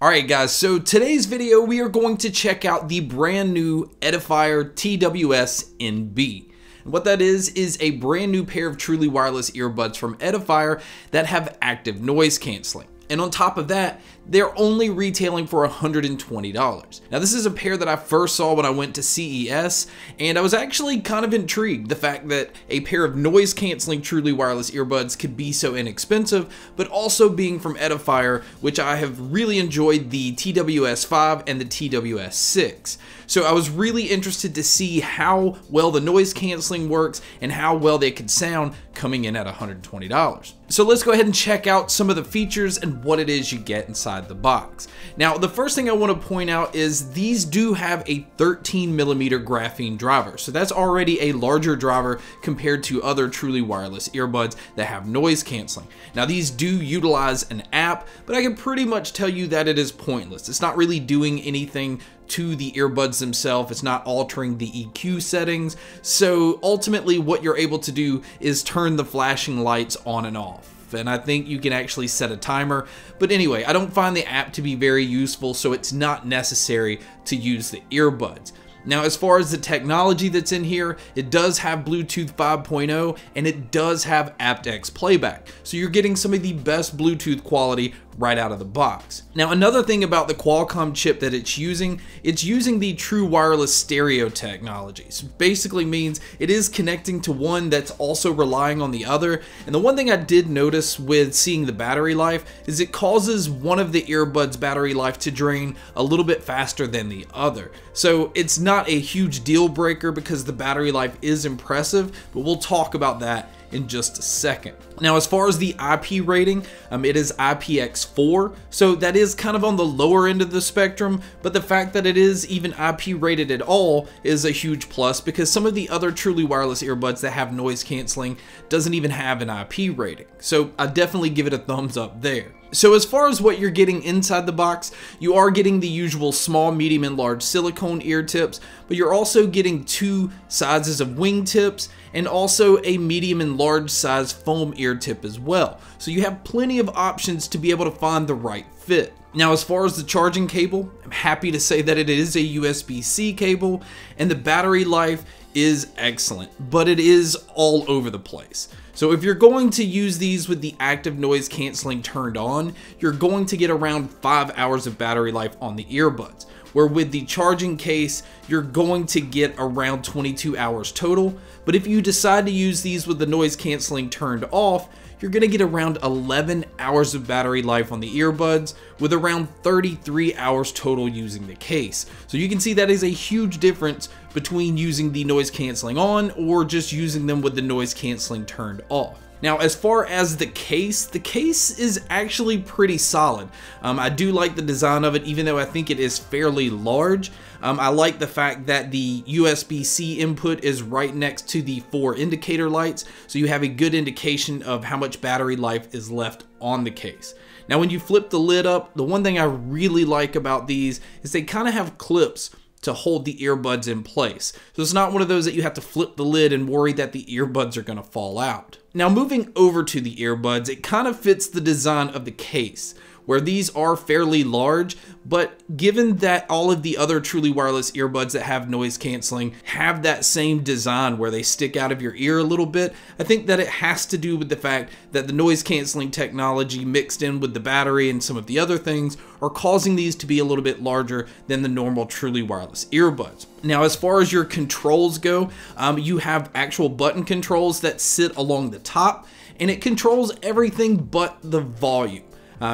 Alright guys, so today's video we are going to check out the brand new Edifier TWS NB. And what that is a brand new pair of truly wireless earbuds from Edifier that have active noise cancelling. And on top of that, they're only retailing for $120. Now this is a pair that I first saw when I went to CES, and I was actually kind of intrigued the fact that a pair of noise canceling truly wireless earbuds could be so inexpensive, but also being from Edifier, which I have really enjoyed the TWS 5 and the TWS 6. So I was really interested to see how well the noise canceling works and how well they could sound coming in at $120. So let's go ahead and check out some of the features and what it is you get inside the box. Now, the first thing I want to point out is these do have a 13mm graphene driver. So that's already a larger driver compared to other truly wireless earbuds that have noise canceling. Now, these do utilize an app, but I can pretty much tell you that it is pointless. It's not really doing anything to the earbuds themselves. It's not altering the EQ settings. So ultimately what you're able to do is turn the flashing lights on and off. And I think you can actually set a timer. But anyway, I don't find the app to be very useful, so it's not necessary to use the earbuds. Now, as far as the technology that's in here, it does have Bluetooth 5.0 and it does have aptX playback. So you're getting some of the best Bluetooth quality right out of the box. Now, another thing about the Qualcomm chip that it's using the true wireless stereo technology. So basically means it is connecting to one that's also relying on the other. And the one thing I did notice with seeing the battery life is it causes one of the earbuds battery life to drain a little bit faster than the other. So it's not a huge deal breaker because the battery life is impressive, but we'll talk about that in just a second. Now, as far as the IP rating, it is IPX4, so that is kind of on the lower end of the spectrum, but the fact that it is even IP rated at all is a huge plus because some of the other truly wireless earbuds that have noise canceling doesn't even have an IP rating. So I definitely give it a thumbs up there. So as far as what you're getting inside the box, you are getting the usual small, medium, and large silicone ear tips, but you're also getting two sizes of wing tips and also a medium and large size foam ear tip as well. So you have plenty of options to be able to find the right fit. Now, as far as the charging cable, I'm happy to say that it is a USB-C cable and the battery life is excellent, but it is all over the place. So if you're going to use these with the active noise canceling turned on, you're going to get around 5 hours of battery life on the earbuds, where with the charging case, you're going to get around 22 hours total. But if you decide to use these with the noise canceling turned off, you're going to get around 11 hours of battery life on the earbuds with around 33 hours total using the case. So you can see that is a huge difference between using the noise canceling on or just using them with the noise canceling turned off. Now, as far as the case is actually pretty solid. I do like the design of it, even though I think it is fairly large. I like the fact that the USB-C input is right next to the 4 indicator lights, so you have a good indication of how much battery life is left on the case. Now, when you flip the lid up, the one thing I really like about these is they kind of have clips to hold the earbuds in place. So it's not one of those that you have to flip the lid and worry that the earbuds are going to fall out. Now, moving over to the earbuds, it kind of fits the design of the case, where these are fairly large, but given that all of the other truly wireless earbuds that have noise canceling have that same design where they stick out of your ear a little bit, I think that it has to do with the fact that the noise canceling technology mixed in with the battery and some of the other things are causing these to be a little bit larger than the normal truly wireless earbuds. Now, as far as your controls go, you have actual button controls that sit along the top, and it controls everything but the volume.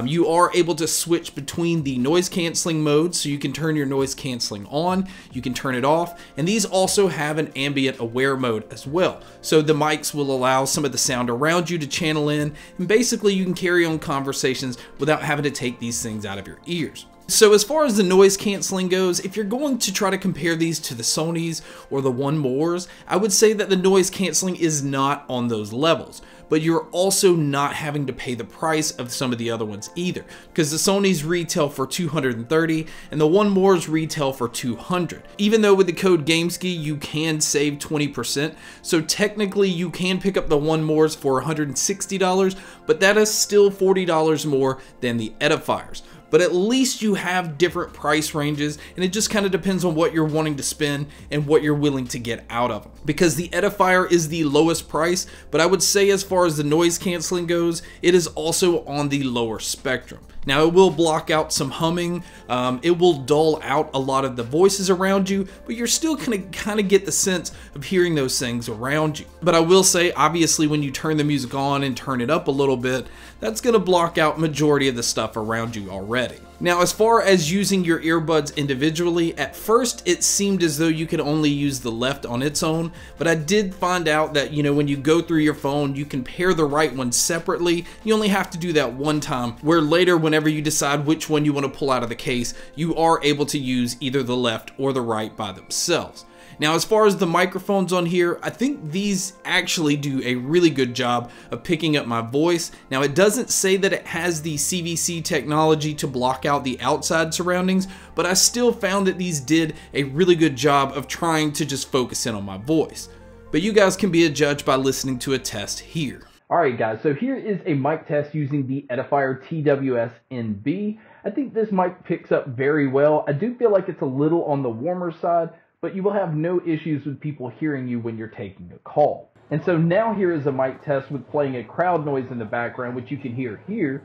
You are able to switch between the noise canceling modes, so you can turn your noise canceling on, you can turn it off, and these also have an ambient aware mode as well. So the mics will allow some of the sound around you to channel in, and basically you can carry on conversations without having to take these things out of your ears. So as far as the noise canceling goes, if you're going to try to compare these to the Sonys or the One Mores, I would say that the noise canceling is not on those levels. But you're also not having to pay the price of some of the other ones either, because the Sonys retail for $230 and the One Mores retail for $200. Even though with the code Gamesky you can save 20%, so technically you can pick up the One Mores for $160, but that is still $40 more than the Edifiers. but at least you have different price ranges, and it just kind of depends on what you're wanting to spend and what you're willing to get out of them. Because the Edifier is the lowest price, but I would say as far as the noise canceling goes, it is also on the lower spectrum. Now, it will block out some humming, it will dull out a lot of the voices around you, but you're still gonna kind of get the sense of hearing those things around you. But I will say, obviously, when you turn the music on and turn it up a little bit, that's gonna block out majority of the stuff around you already. Now, as far as using your earbuds individually, at first it seemed as though you could only use the left on its own, but I did find out that, you know, when you go through your phone, you can pair the right one separately. You only have to do that one time, where later, whenever you decide which one you want to pull out of the case, you are able to use either the left or the right by themselves. Now, as far as the microphones on here, I think these actually do a really good job of picking up my voice. Now, it doesn't say that it has the CVC technology to block out the outside surroundings, but I still found that these did a really good job of trying to just focus in on my voice. But you guys can be a judge by listening to a test here. Alright guys, so here is a mic test using the Edifier TWS NB. I think this mic picks up very well. I do feel like it's a little on the warmer side, but you will have no issues with people hearing you when you're taking a call. And so now here is a mic test with playing a crowd noise in the background, which you can hear here.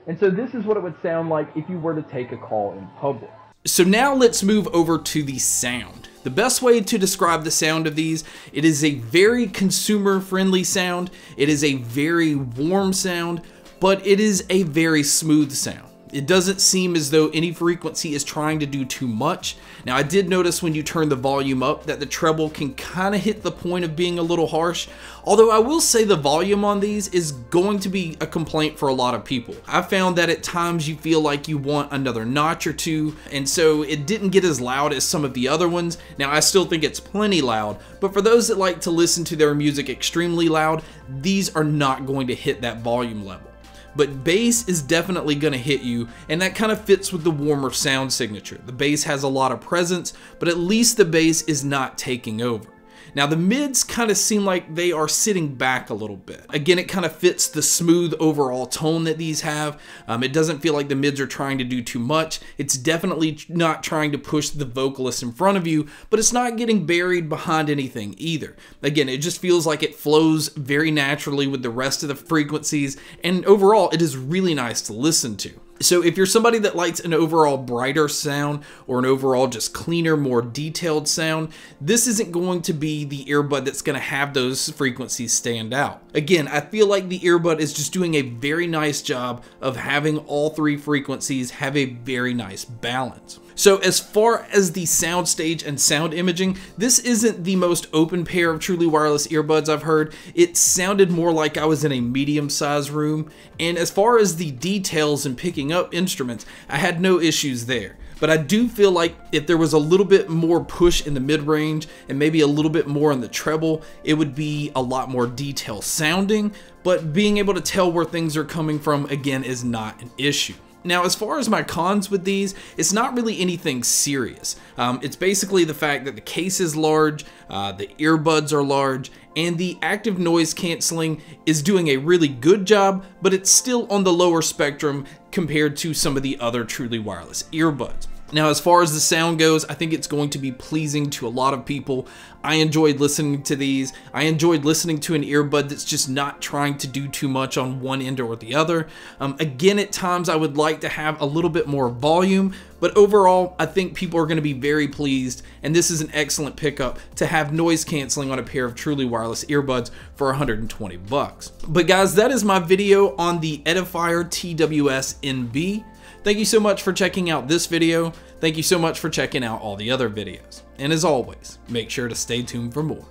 And so this is what it would sound like if you were to take a call in public. So now let's move over to the sound. The best way to describe the sound of these, it is a very consumer-friendly sound, it is a very warm sound, but it is a very smooth sound. It doesn't seem as though any frequency is trying to do too much. Now, I did notice when you turn the volume up that the treble can kind of hit the point of being a little harsh, although I will say the volume on these is going to be a complaint for a lot of people. I found that at times you feel like you want another notch or two, and so it didn't get as loud as some of the other ones. Now, I still think it's plenty loud, but for those that like to listen to their music extremely loud, these are not going to hit that volume level. But bass is definitely going to hit you, and that kind of fits with the warmer sound signature. The bass has a lot of presence, but at least the bass is not taking over. Now, the mids kind of seem like they are sitting back a little bit. Again, it kind of fits the smooth overall tone that these have. It doesn't feel like the mids are trying to do too much. It's definitely not trying to push the vocalist in front of you, but it's not getting buried behind anything either. Again, it just feels like it flows very naturally with the rest of the frequencies, and overall, it is really nice to listen to. So if you're somebody that likes an overall brighter sound or an overall just cleaner, more detailed sound, this isn't going to be the earbud that's going to have those frequencies stand out. Again, I feel like the earbud is just doing a very nice job of having all three frequencies have a very nice balance. So as far as the soundstage and sound imaging, this isn't the most open pair of truly wireless earbuds I've heard. It sounded more like I was in a medium-sized room, and as far as the details and picking up instruments, I had no issues there. But I do feel like if there was a little bit more push in the mid-range and maybe a little bit more in the treble, it would be a lot more detail sounding, but being able to tell where things are coming from, again, is not an issue. Now, as far as my cons with these, it's not really anything serious. It's basically the fact that the case is large, the earbuds are large, and the active noise canceling is doing a really good job, but it's still on the lower spectrum compared to some of the other truly wireless earbuds. Now, as far as the sound goes, I think it's going to be pleasing to a lot of people. I enjoyed listening to these. I enjoyed listening to an earbud that's just not trying to do too much on one end or the other. Again, at times I would like to have a little bit more volume, but overall, I think people are going to be very pleased, and this is an excellent pickup to have noise canceling on a pair of truly wireless earbuds for 120 bucks. But guys, that is my video on the Edifier TWS NB. Thank you so much for checking out this video. Thank you so much for checking out all the other videos. And as always, make sure to stay tuned for more.